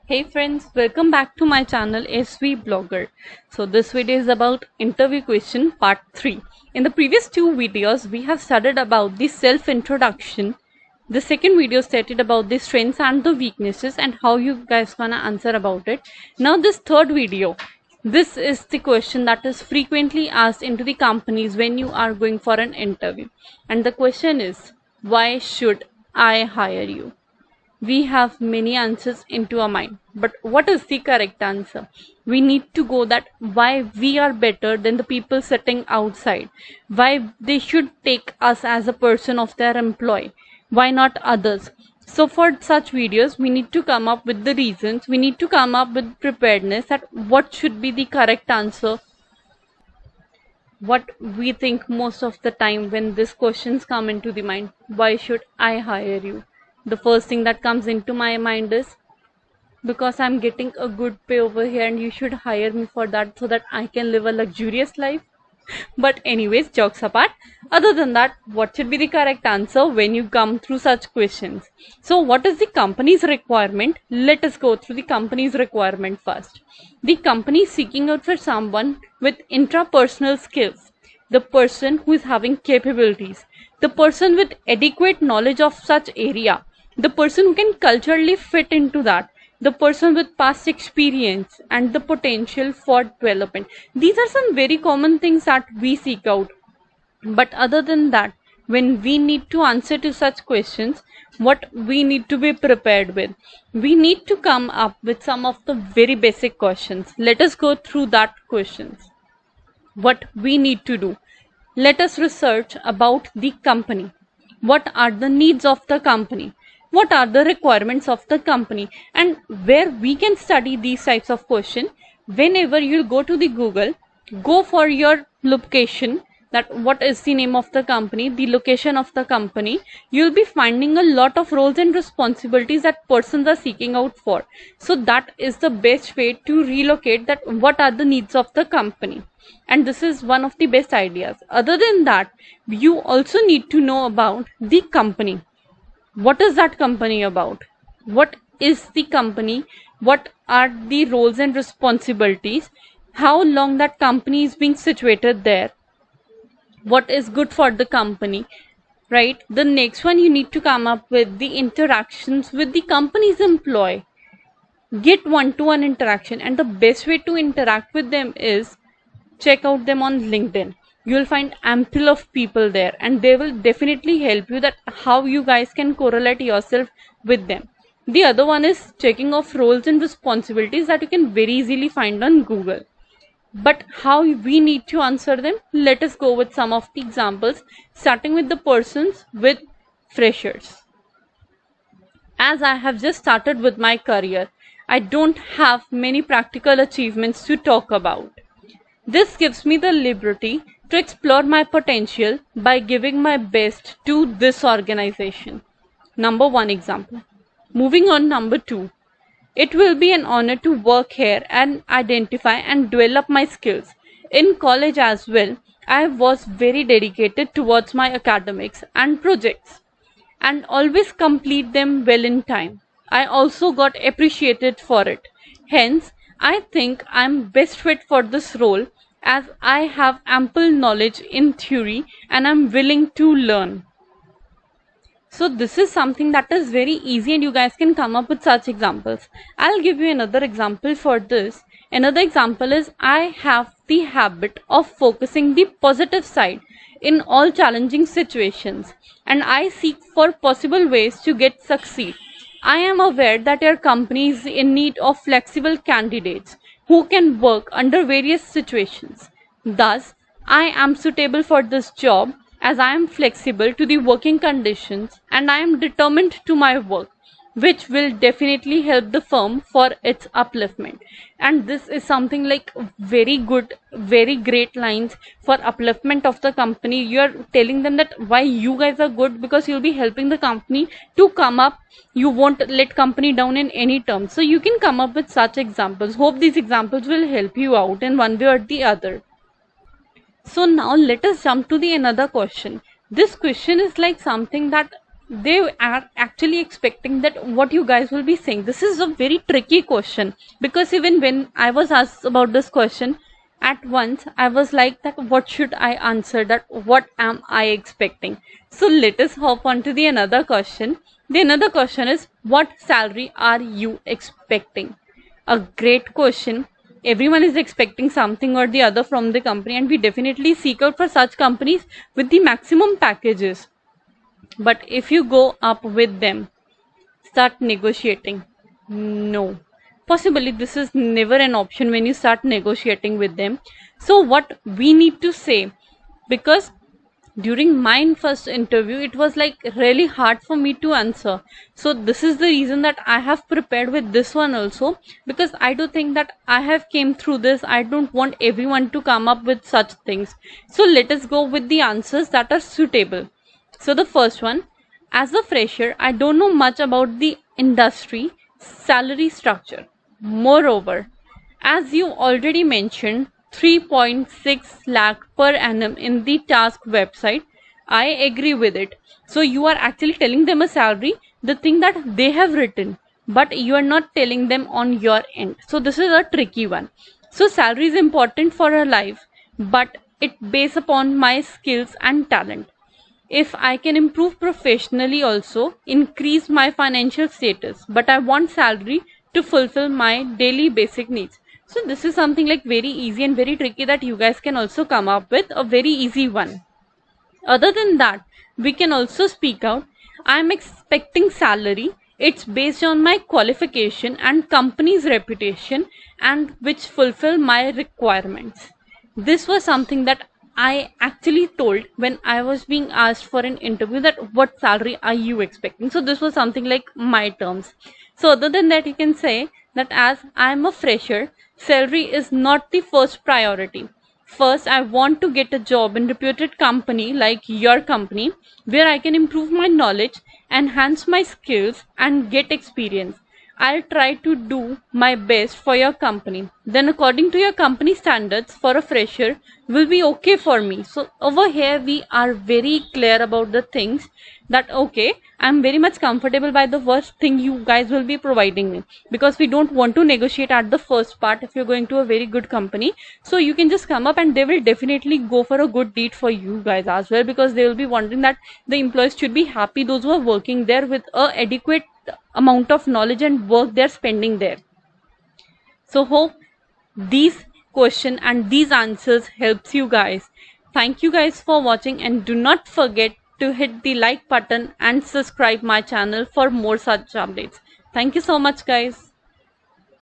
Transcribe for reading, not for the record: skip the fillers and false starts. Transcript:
Hey friends, welcome back to my channel SV Blogger. So this video is about interview question part 3. In the previous two videos, we have studied about the self-introduction. The second video stated about the strengths and the weaknesses and how you guys gonna answer about it. Now this third video, this is the question that is frequently asked into the companies when you are going for an interview. And the question is, why should I hire you? We have many answers into our mind, but what is the correct answer? We need to go that why we are better than the people sitting outside, why they should take us as a person of their employee, why not others. So for such videos we need to come up with the reasons, we need to come up with preparedness that what should be the correct answer, what we think most of the time when these questions come into the mind. Why should I hire you? The first thing that comes into my mind is because I'm getting a good pay over here and you should hire me for that so that I can live a luxurious life. But anyways, jokes apart, other than that, what should be the correct answer when you come through such questions? So what is the company's requirement? Let us go through the company's requirement first. The company is seeking out for someone with intrapersonal skills, the person who is having capabilities, the person with adequate knowledge of such area, the person who can culturally fit into that, the person with past experience and the potential for development. These are some very common things that we seek out. But other than that, when we need to answer to such questions, what we need to be prepared with, we need to come up with some of the very basic questions. Let us go through that questions. What we need to do, let us research about the company. What are the needs of the company? What are the requirements of the company? And where we can study these types of questions, whenever you go to the Google, go for your location, that what is the name of the company, the location of the company, you'll be finding a lot of roles and responsibilities that persons are seeking out for. So that is the best way to relocate that what are the needs of the company. And this is one of the best ideas. Other than that, you also need to know about the company. What is that company about? What is the company? What are the roles and responsibilities? How long that company is being situated there? What is good for the company? Right? The next one, you need to come up with the interactions with the company's employee. Get one-to-one interaction, and the best way to interact with them is check out them on LinkedIn. You'll find ample of people there and they will definitely help you that how you guys can correlate yourself with them. The other one is checking off roles and responsibilities that you can very easily find on Google. But how we need to answer them, let us go with some of the examples, starting with the persons with freshers. As I have just started with my career, I don't have many practical achievements to talk about. This gives me the liberty to explore my potential by giving my best to this organization. Number one example. Moving on, number two. It will be an honor to work here and identify and develop my skills. In college as well, I was very dedicated towards my academics and projects and always complete them well in time. I also got appreciated for it. Hence, I think I'm best fit for this role as I have ample knowledge in theory and I'm willing to learn. So this is something that is very easy and you guys can come up with such examples. I'll give you another example for this. Another example is I have the habit of focusing the positive side in all challenging situations and I seek for possible ways to get succeed. I am aware that your company is in need of flexible candidates who can work under various situations. Thus, I am suitable for this job as I am flexible to the working conditions and I am determined to my work, which will definitely help the firm for its upliftment. And this is something like very good, very great lines for upliftment of the company. You are telling them that why you guys are good because you'll be helping the company to come up. You won't let company down in any terms. So you can come up with such examples. Hope these examples will help you out in one way or the other. So now let us jump to the another question. This question is like something that they are actually expecting that what you guys will be saying. This is a very tricky question, because even when I was asked about this question, at once I was like that what should I answer, that what am I expecting. So let us hop on to the another question. The another question is, what salary are you expecting? A great question. Everyone is expecting something or the other from the company, and we definitely seek out for such companies with the maximum packages. But if you go up with them, start negotiating. No. Possibly this is never an option when you start negotiating with them. So what we need to say, because during my first interview it was like really hard for me to answer. So this is the reason that I have prepared with this one also, because I do think that I have came through this. I don't want everyone to come up with such things. So let us go with the answers that are suitable. So the first one, as a fresher, I don't know much about the industry salary structure. Moreover, as you already mentioned, 3.6 lakh per annum in the task website, I agree with it. So you are actually telling them a salary, the thing that they have written, but you are not telling them on your end. So this is a tricky one. So salary is important for our life, but it based upon my skills and talent. If I can improve professionally, also increase my financial status, but I want salary to fulfill my daily basic needs. So this is something like very easy and very tricky that you guys can also come up with a very easy one. Other than that, we can also speak out, I am expecting salary, it's based on my qualification and company's reputation, and which fulfill my requirements. This was something that I actually told when I was being asked for an interview, that what salary are you expecting. So this was something like my terms. So other than that, you can say that as I am a fresher, salary is not the first priority. First, I want to get a job in reputed company like your company, where I can improve my knowledge, enhance my skills and get experience. I'll try to do my best for your company. Then according to your company standards, for a fresher will be okay for me. So over here we are very clear about the things, that okay, I'm very much comfortable by the first thing you guys will be providing me, because we don't want to negotiate at the first part if you're going to a very good company. So you can just come up and they will definitely go for a good deed for you guys as well, because they will be wondering that the employees should be happy, those who are working there, with a adequate amount of knowledge and work they're spending there. So hope these question and these answers helps you guys. Thank you guys for watching, and do not forget to hit the like button and subscribe my channel for more such updates. Thank you so much guys.